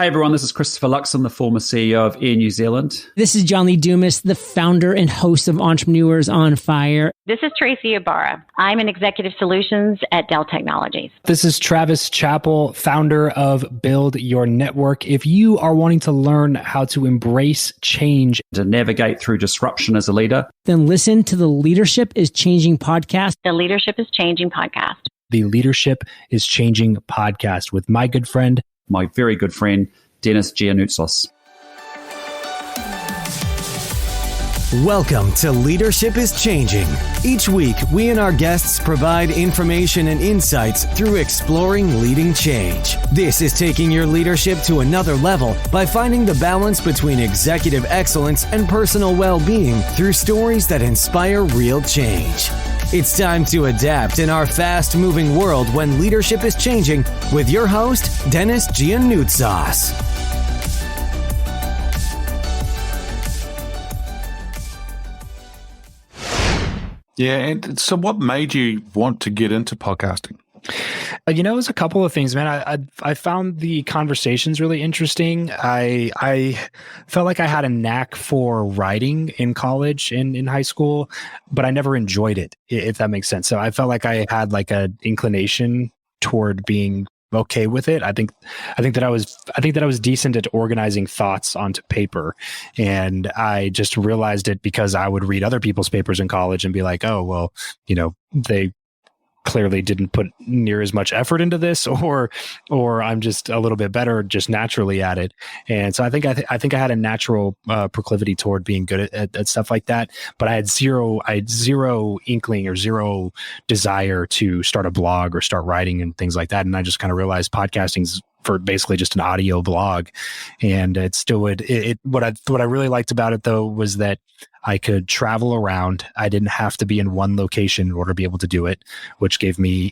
Hey everyone, this is Christopher Luxon, the former CEO of Air New Zealand. This is John Lee Dumas, the founder and host of Entrepreneurs on Fire. This is Tracy Ibarra. I'm in Executive Solutions at Dell Technologies. This is Travis Chappell, founder of Build Your Network. If you are wanting to learn how to embrace change, To navigate through disruption as a leader, Then listen to the Leadership is Changing podcast. The Leadership is Changing podcast. the Leadership is Changing podcast with my good friend, my very good friend, Dennis Giannoutsos. Welcome to Leadership is Changing. Each week, we and our guests provide information and insights through exploring leading change. This is taking your leadership to another level by finding the balance between executive excellence and personal well-being through stories that inspire real change. It's time to adapt in our fast-moving world when leadership is changing with your host, Dennis Giannoutsos. Yeah, and so what made you want to get into podcasting? it was a couple of things, man. I found the conversations really interesting. I felt like I had a knack for writing in college and in high school, but I never enjoyed it, if that makes sense. So I felt like I had like an inclination toward being okay with it. I think that I was decent at organizing thoughts onto paper, and I just realized it because I would read other people's papers in college and be like, oh, well, they clearly didn't put near as much effort into this, or I'm just a little bit better just naturally at it. And so I think I had a natural proclivity toward being good at stuff like that, but I had zero inkling or zero desire to start a blog or start writing and things like that. And I just kind of realized podcasting's for basically just an audio blog. And it still would, what I really liked about it though, was that I could travel around. I didn't have to be in one location in order to be able to do it, which gave me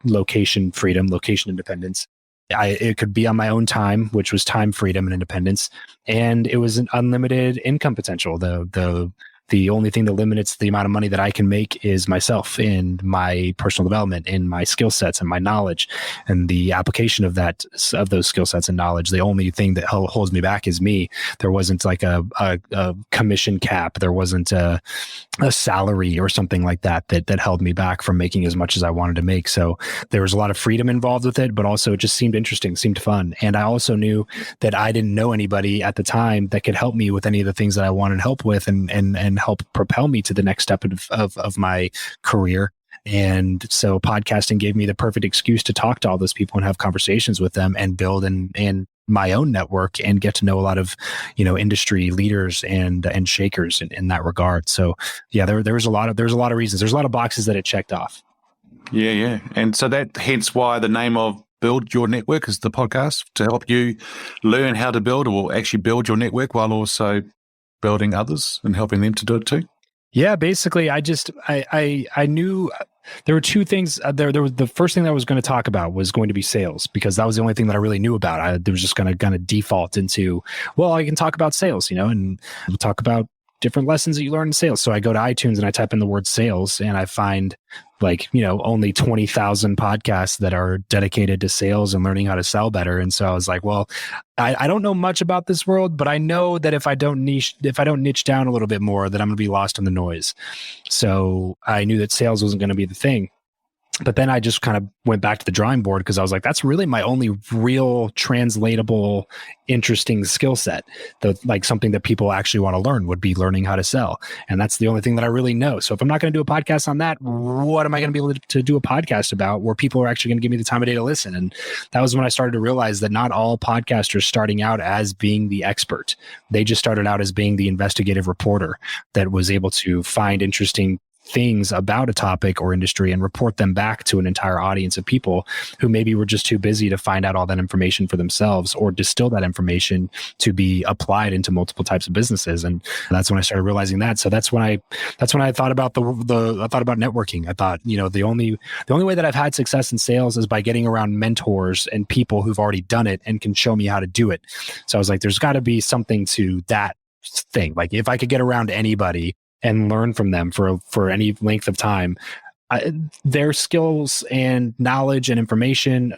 location freedom, location independence. It could be on my own time, which was time freedom and independence. And it was an unlimited income potential. The only thing that limits the amount of money that I can make is myself and my personal development and my skill sets and my knowledge and the application of those skill sets and knowledge. The only thing that holds me back is me. There wasn't like a commission cap. There wasn't a salary or something like that held me back from making as much as I wanted to make. So there was a lot of freedom involved with it, but also it just seemed interesting, seemed fun. And I also knew that I didn't know anybody at the time that could help me with any of the things that I wanted help with and help propel me to the next step of my career. And so podcasting gave me the perfect excuse to talk to all those people and have conversations with them and build and my own network and get to know a lot of, industry leaders and shakers in that regard. So yeah, there was a lot of reasons. There's a lot of boxes that it checked off. Yeah. And so hence why the name of Build Your Network is the podcast, to help you learn how to build or actually build your network while also building others and helping them to do it too. Yeah, basically, I knew there were two things. There was the first thing that I was going to talk about was going to be sales, because that was the only thing that I really knew about. I was just going to default into, well, I can talk about sales, and we'll talk about different lessons that you learn in sales. So I go to iTunes and I type in the word sales, and I find only 20,000 podcasts that are dedicated to sales and learning how to sell better. And so I was like, well, I don't know much about this world, but I know that if I don't niche down a little bit more, that I'm going to be lost in the noise. So I knew that sales wasn't going to be the thing. But then I just kind of went back to the drawing board, because I was like, that's really my only real translatable, interesting skill set. Something that people actually want to learn would be learning how to sell. And that's the only thing that I really know. So if I'm not going to do a podcast on that, what am I going to be able to do a podcast about where people are actually going to give me the time of day to listen? And that was when I started to realize that not all podcasters starting out as being the expert. They just started out as being the investigative reporter that was able to find interesting things about a topic or industry and report them back to an entire audience of people who maybe were just too busy to find out all that information for themselves or distill that information to be applied into multiple types of businesses. And that's when I started realizing that. So that's when I thought about I thought about networking. I thought, the only way that I've had success in sales is by getting around mentors and people who've already done it and can show me how to do it. So I was like, there's got to be something to that thing. Like if I could get around anybody and learn from them for any length of time, their skills and knowledge and information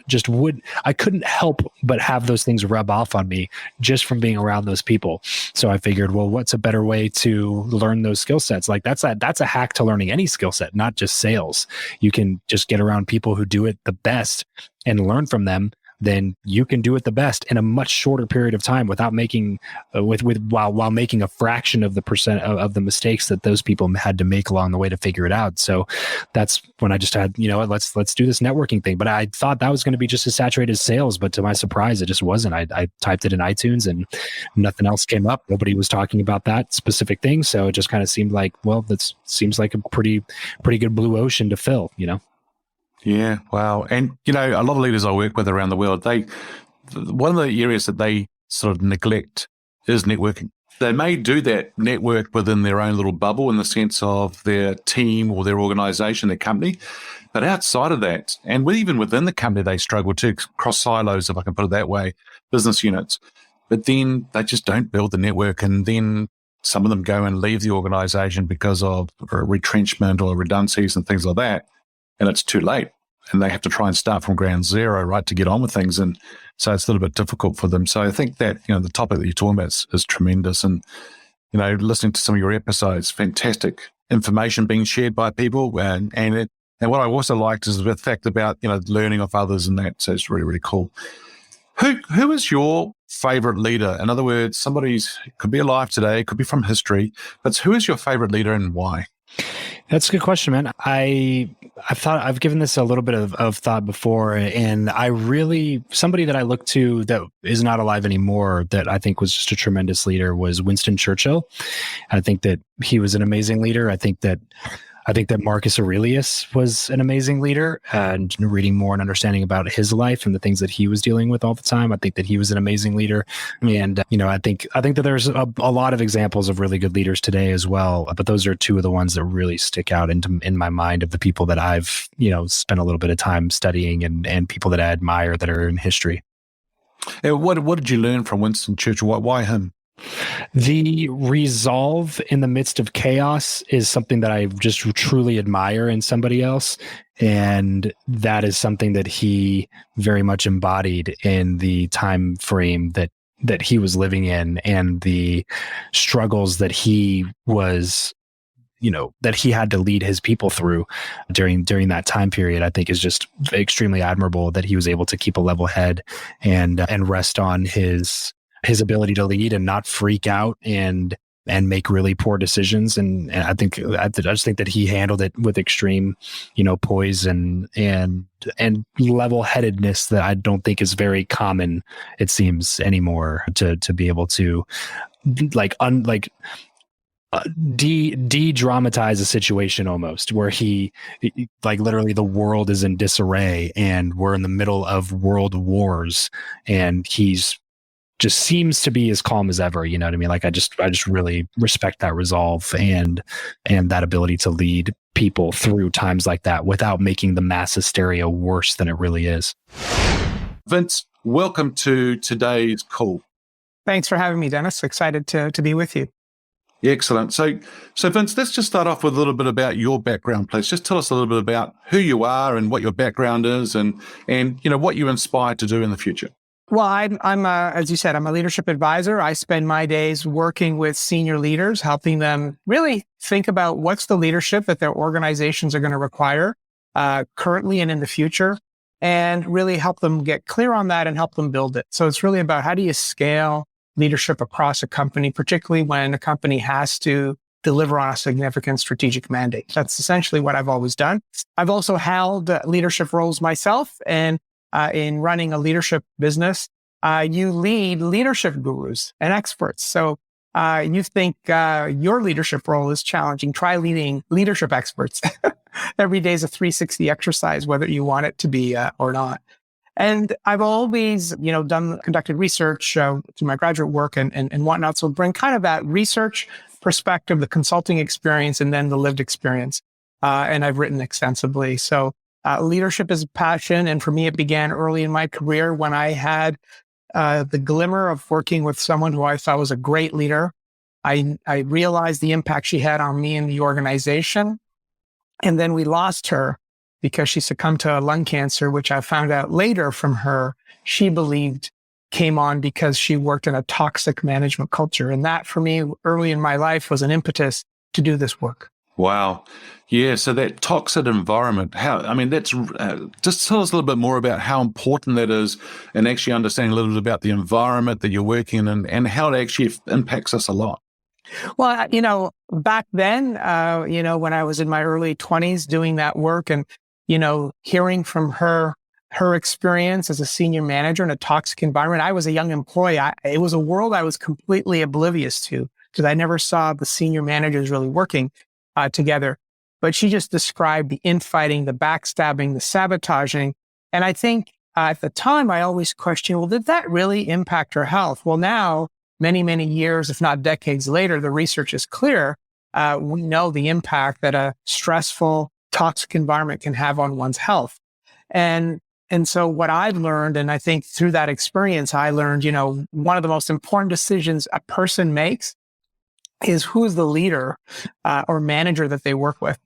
I couldn't help but have those things rub off on me just from being around those people. So I figured, well, what's a better way to learn those skill sets? Like that's a hack to learning any skill set, not just sales. You can just get around people who do it the best and learn from them. Then you can do it the best in a much shorter period of time without making while making a fraction of the percent of the mistakes that those people had to make along the way to figure it out. So that's when I just had, let's do this networking thing. But I thought that was going to be just as saturated as sales, but to my surprise, it just wasn't. I typed it in iTunes and nothing else came up. Nobody was talking about that specific thing. So it just kind of seemed like, well, that seems like a pretty good blue ocean to fill, Yeah, wow. And, a lot of leaders I work with around the world, one of the areas that they sort of neglect is networking. They may do that network within their own little bubble in the sense of their team or their organization, their company. But outside of that, and even within the company, they struggle to cross silos, if I can put it that way, business units. But then they just don't build the network. And then some of them go and leave the organization because of retrenchment or redundancies and things like that. And it's too late. And they have to try and start from ground zero, right, to get on with things. And so it's a little bit difficult for them. So I think that, the topic that you're talking about is tremendous. And, listening to some of your episodes, fantastic information being shared by people. And what I also liked is the fact about, learning off others and that. So it's really, really cool. Who is your favorite leader? In other words, could be alive today, could be from history, but who is your favorite leader and why? That's a good question, man. I've given this a little bit of thought before, and somebody that I look to that is not alive anymore that I think was just a tremendous leader was Winston Churchill. I think that he was an amazing leader. I think that Marcus Aurelius was an amazing leader, and reading more and understanding about his life and the things that he was dealing with all the time, I think that he was an amazing leader. And, I think that there's a lot of examples of really good leaders today as well. But those are two of the ones that really stick out in my mind of the people that I've, spent a little bit of time studying and people that I admire that are in history. What did you learn from Winston Churchill? Why him? The resolve in the midst of chaos is something that I just truly admire in somebody else. And that is something that he very much embodied in the time frame that he was living in, and the struggles that he was, that he had to lead his people through during that time period. I think is just extremely admirable that he was able to keep a level head and rest on his ability to lead and not freak out and make really poor decisions. And I just think that he handled it with extreme, poise and level-headedness that I don't think is very common, it seems, anymore, to be able to de-dramatize a situation almost, where he literally the world is in disarray and we're in the middle of world wars, and he's just seems to be as calm as ever. You know what I mean? I just really respect that resolve and that ability to lead people through times like that without making the mass hysteria worse than it really is. Vince, welcome to today's call. Thanks for having me, Dennis. Excited to be with you. Excellent. So Vince, let's just start off with a little bit about your background, please. Just tell us a little bit about who you are and what your background is, and what you're inspired to do in the future. Well, I'm as you said, I'm a leadership advisor. I spend my days working with senior leaders, helping them really think about what's the leadership that their organizations are going to require currently and in the future, and really help them get clear on that and help them build it. So it's really about how do you scale leadership across a company, particularly when a company has to deliver on a significant strategic mandate. That's essentially what I've always done. I've also held leadership roles myself, and in running a leadership business, you lead leadership gurus and experts. So you think your leadership role is challenging, try leading leadership experts. Every day is a 360 exercise, whether you want it to be or not. And I've always, conducted research through my graduate work and whatnot. So bring kind of that research perspective, the consulting experience, and then the lived experience. And I've written extensively. So leadership is a passion. And for me, it began early in my career when I had the glimmer of working with someone who I thought was a great leader. I realized the impact she had on me and the organization. And then we lost her because she succumbed to lung cancer, which I found out later from her, she believed came on because she worked in a toxic management culture. And that for me early in my life was an impetus to do this work. Wow. Yeah. So that toxic environment, that's just tell us a little bit more about how important that is and actually understanding a little bit about the environment that you're working in and how it actually impacts us a lot. Well, back then, when I was in my early 20s doing that work and, hearing from her experience as a senior manager in a toxic environment, I was a young employee. It was a world I was completely oblivious to because I never saw the senior managers really working together. But she just described the infighting, the backstabbing, the sabotaging. And I think at the time, I always questioned, well, did that really impact her health? Well, now, many, many years, if not decades later, the research is clear. We know the impact that a stressful, toxic environment can have on one's health. And so what I've learned, and I think through that experience, I learned, one of the most important decisions a person makes is who's the leader or manager that they work with.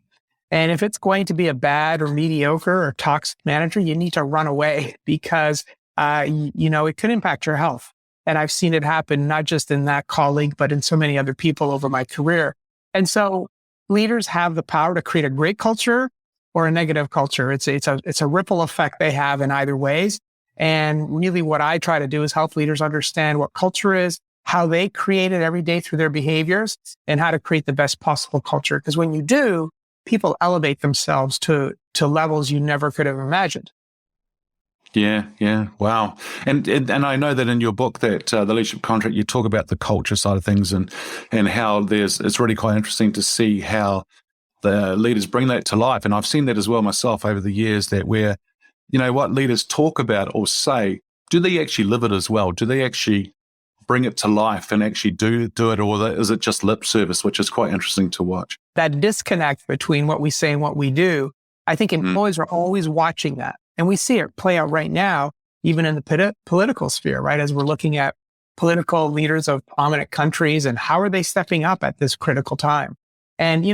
And if it's going to be a bad or mediocre or toxic manager, you need to run away because, it could impact your health. And I've seen it happen, not just in that colleague, but in so many other people over my career. And so leaders have the power to create a great culture or a negative culture. It's a ripple effect they have in either ways. And really what I try to do is help leaders understand what culture is, how they create it every day through their behaviors, and how to create the best possible culture. Because when you do, people elevate themselves to levels you never could have imagined. Yeah. Wow. And I know that in your book that the leadership contract, you talk about the culture side of things and how it's really quite interesting to see how the leaders bring that to life. And I've seen that as well myself over the years that where, what leaders talk about or say, do they actually live it as well? Do they actually bring it to life and actually do it? Or is it just lip service, which is quite interesting to watch? That disconnect between what we say and what we do, I think employees are always watching that. And we see it play out right now, even in the political sphere, right? As we're looking at political leaders of prominent countries and how are they stepping up at this critical time? And,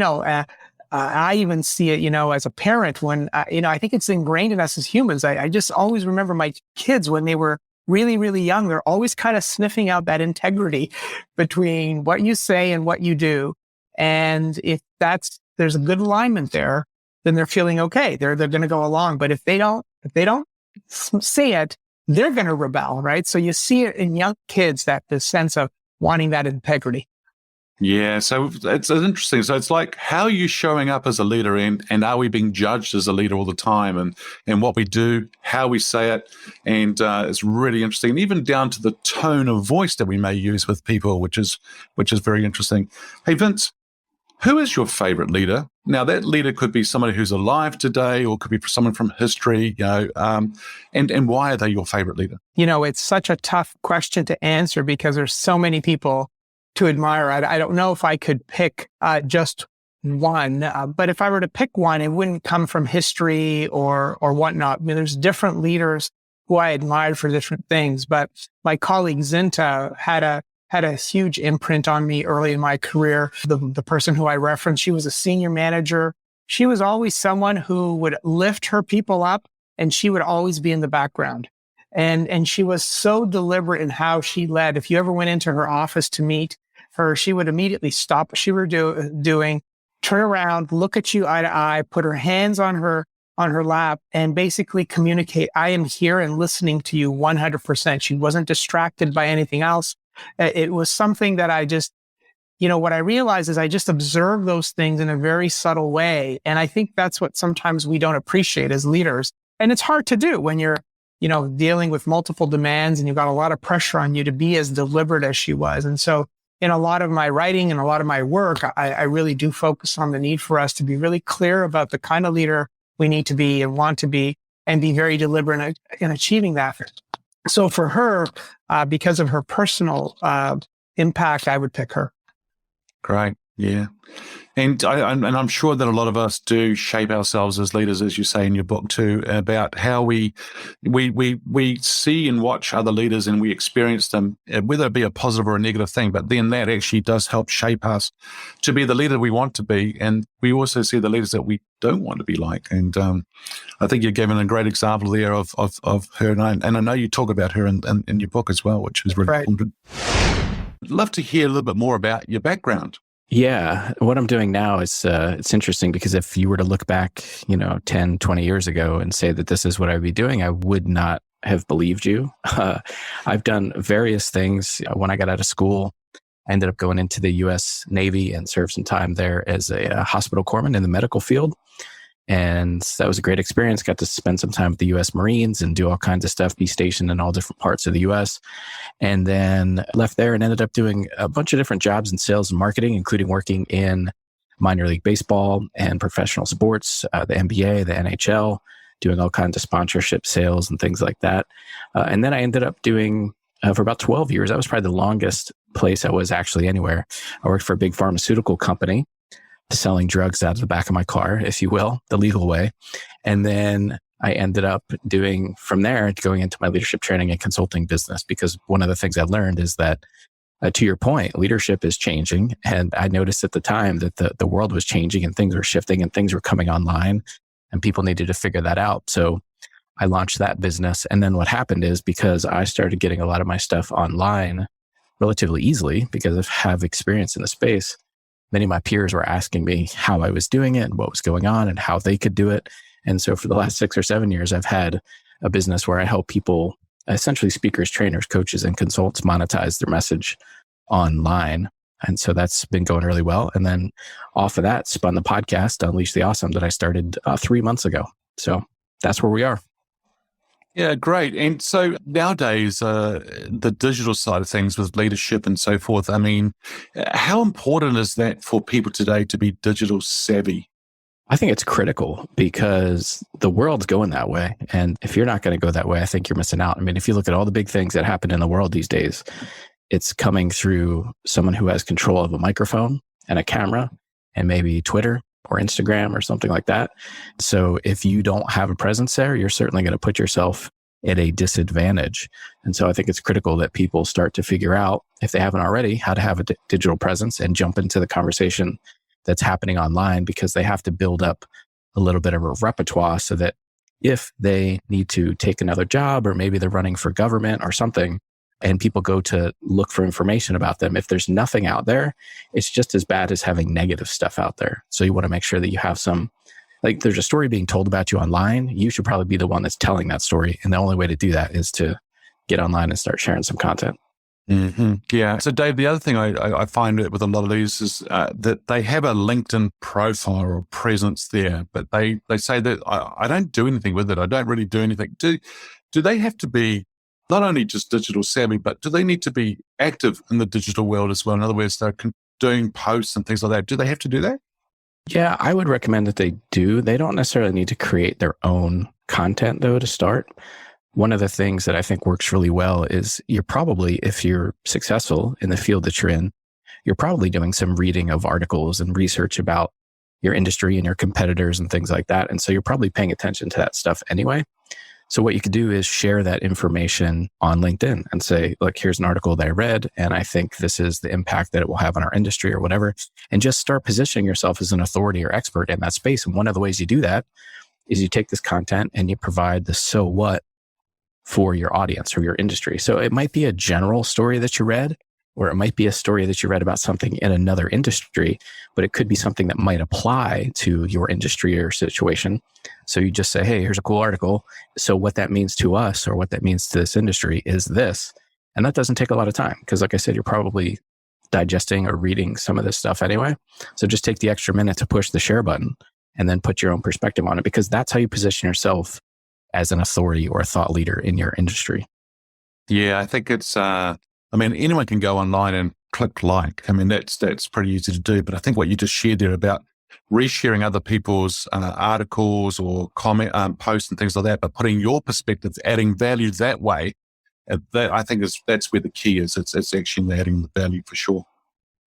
I even see it, as a parent when, I think it's ingrained in us as humans. I just always remember my kids when they were really, really young, they're always kind of sniffing out that integrity between what you say and what you do. And if there's a good alignment there, then they're feeling okay. They're going to go along. But if they don't see it, they're going to rebel, right? So you see it in young kids, that this sense of wanting that integrity. Yeah, so it's interesting. So it's like, how are you showing up as a leader and are we being judged as a leader all the time and what we do, how we say it, and it's really interesting. And even down to the tone of voice that we may use with people, which is very interesting. Hey, Vince, who is your favorite leader? Now, that leader could be somebody who's alive today or could be someone from history, and why are they your favorite leader? It's such a tough question to answer because there's so many people to admire. I don't know if I could pick just one, but if I were to pick one, it wouldn't come from history or whatnot. I mean, there's different leaders who I admired for different things, but my colleague Zinta had a huge imprint on me early in my career. The person who I referenced, she was a senior manager. She was always someone who would lift her people up and she would always be in the background. And she was so deliberate in how she led. If you ever went into her office to meet her, she would immediately stop what she were doing, turn around, look at you eye to eye, put her hands on her lap and basically communicate, I am here and listening to you 100%. She wasn't distracted by anything else. It was something that I just, what I realized is I just observed those things in a very subtle way. And I think that's what sometimes we don't appreciate as leaders. And it's hard to do when you're, dealing with multiple demands and you've got a lot of pressure on you to be as deliberate as she was. And so in a lot of my writing and a lot of my work, I really do focus on the need for us to be really clear about the kind of leader we need to be and want to be and be very deliberate in achieving that. So for her, because of her personal impact, I would pick her. Great. Yeah. And I'm sure that a lot of us do shape ourselves as leaders, as you say in your book too, about how we see and watch other leaders and we experience them, whether it be a positive or a negative thing. But then that actually does help shape us to be the leader we want to be, and we also see the leaders that we don't want to be like. And I think you're given a great example there of her, and I know you talk about her in your book as well, which is really important. I'd love to hear a little bit more about your background. Yeah. What I'm doing now is, it's interesting because if you were to look back, 10, 20 years ago and say that this is what I would be doing, I would not have believed you. I've done various things. When I got out of school, I ended up going into the U.S. Navy and served some time there as a hospital corpsman in the medical field. And that was a great experience. Got to spend some time with the U.S. Marines and do all kinds of stuff, be stationed in all different parts of the U.S. And then left there and ended up doing a bunch of different jobs in sales and marketing, including working in minor league baseball and professional sports, the NBA, the NHL, doing all kinds of sponsorship sales and things like that. And then I ended up doing, for about 12 years, that was probably the longest place I was actually anywhere. I worked for a big pharmaceutical company, selling drugs out of the back of my car, if you will, the legal way. And then I ended up doing from there, going into my leadership training and consulting business, because one of the things I learned is that, to your point, leadership is changing. And I noticed at the time that the world was changing and things were shifting and things were coming online and people needed to figure that out. So I launched that business. And then what happened is, because I started getting a lot of my stuff online relatively easily because I have experience in the space, many of my peers were asking me how I was doing it and what was going on and how they could do it. And so for the last 6 or 7 years, I've had a business where I help people, essentially speakers, trainers, coaches, and consultants, monetize their message online. And so that's been going really well. And then off of that, spun the podcast, Unleash the Awesome, that I started 3 months ago. So that's where we are. Yeah, great. And so nowadays, the digital side of things with leadership and so forth, I mean, how important is that for people today to be digital savvy? I think it's critical because the world's going that way. And if you're not going to go that way, I think you're missing out. I mean, if you look at all the big things that happen in the world these days, it's coming through someone who has control of a microphone and a camera and maybe Twitter or Instagram or something like that. So if you don't have a presence there, you're certainly going to put yourself at a disadvantage. And so I think it's critical that people start to figure out, if they haven't already, how to have a digital presence and jump into the conversation that's happening online, because they have to build up a little bit of a repertoire so that if they need to take another job, or maybe they're running for government or something, and people go to look for information about them, if there's nothing out there, it's just as bad as having negative stuff out there. So you want to make sure that you have some, like, there's a story being told about you online, you should probably be the one that's telling that story. And the only way to do that is to get online and start sharing some content. Mm-hmm. Yeah. So Dave, the other thing I find with a lot of these is that they have a LinkedIn profile or presence there, but they say that I don't do anything with it. I don't really do anything. Do they have to be not only just digital savvy, but do they need to be active in the digital world as well? In other words, they're doing posts and things like that. Do they have to do that? Yeah, I would recommend that they do. They don't necessarily need to create their own content, though, to start. One of the things that I think works really well is you're probably, if you're successful in the field that you're in, you're probably doing some reading of articles and research about your industry and your competitors and things like that. And so you're probably paying attention to that stuff anyway. So what you could do is share that information on LinkedIn and say, look, here's an article that I read, and I think this is the impact that it will have on our industry or whatever. And just start positioning yourself as an authority or expert in that space. And one of the ways you do that is you take this content and you provide the so what for your audience or your industry. So it might be a general story that you read, or it might be a story that you read about something in another industry, but it could be something that might apply to your industry or situation. So you just say, hey, here's a cool article. So what that means to us, or what that means to this industry, is this. And that doesn't take a lot of time because, like I said, you're probably digesting or reading some of this stuff anyway. So just take the extra minute to push the share button and then put your own perspective on it, because that's how you position yourself as an authority or a thought leader in your industry. Yeah, I think it's, anyone can go online and click like. I mean, that's pretty easy to do. But I think what you just shared there about resharing other people's articles or comment posts and things like that, but putting your perspective, adding value that way, that I think that's where the key is. It's actually adding the value for sure.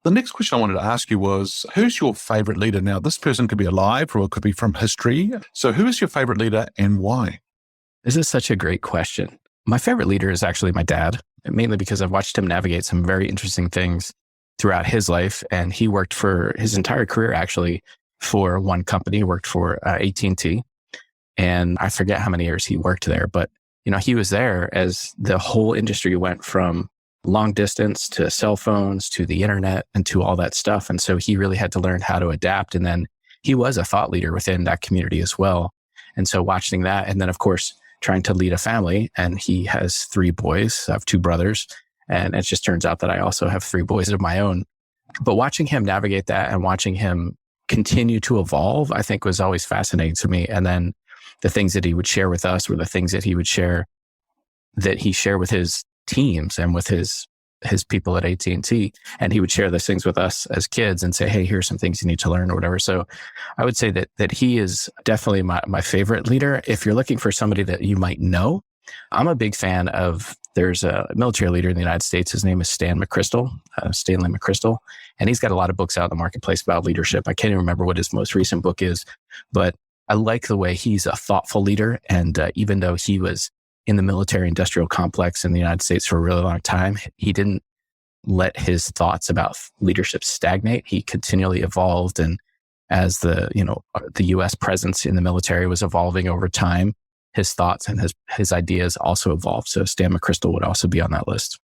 The next question I wanted to ask you was, who's your favorite leader? Now, this person could be alive or it could be from history. So who is your favorite leader and why? This is such a great question. My favorite leader is actually my dad, mainly because I've watched him navigate some very interesting things throughout his life. And he worked for his entire career, actually, for one company. He worked for AT&T. And I forget how many years he worked there, but he was there as the whole industry went from long distance to cell phones to the internet and to all that stuff. And so he really had to learn how to adapt. And then he was a thought leader within that community as well. And so watching that, and then of course, trying to lead a family, and he has 3 boys. I have 2 brothers. And it just turns out that I also have 3 boys of my own. But watching him navigate that and watching him continue to evolve, I think was always fascinating to me. And then the things that he would share with us were the things that he would share, that he shared with his teams and with his people at AT&T. And he would share those things with us as kids and say, hey, here's some things you need to learn or whatever. So I would say that he is definitely my favorite leader. If you're looking for somebody that you might know, I'm a big fan of, there's a military leader in the United States. His name is Stanley McChrystal. And he's got a lot of books out in the marketplace about leadership. I can't even remember what his most recent book is, but I like the way he's a thoughtful leader. And even though he was in the military industrial complex in the United States for a really long time, he didn't let his thoughts about leadership stagnate. He continually evolved. And as the U.S. presence in the military was evolving over time, his thoughts and his ideas also evolved. So Stan McChrystal would also be on that list.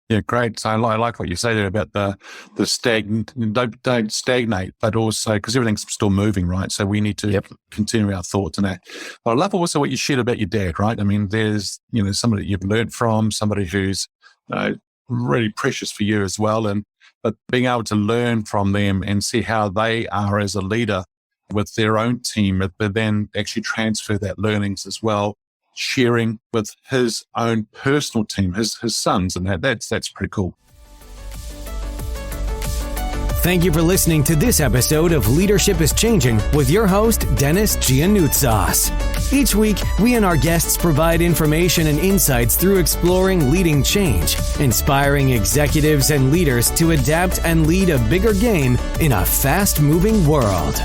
Yeah, great. So I like what you say there about the don't stagnate, but also because everything's still moving, right? So we need to continue our thoughts and that. But I love also what you shared about your dad, right? I mean, there's somebody that you've learned from, somebody who's really precious for you as well, but being able to learn from them and see how they are as a leader with their own team, but then actually transfer that learnings as well, sharing with his own personal team, his sons, and that's pretty cool. Thank you for listening to this episode of Leadership is Changing with your host, Dennis Giannoutsas. Each week, we and our guests provide information and insights through exploring leading change, inspiring executives and leaders to adapt and lead a bigger game in a fast-moving world.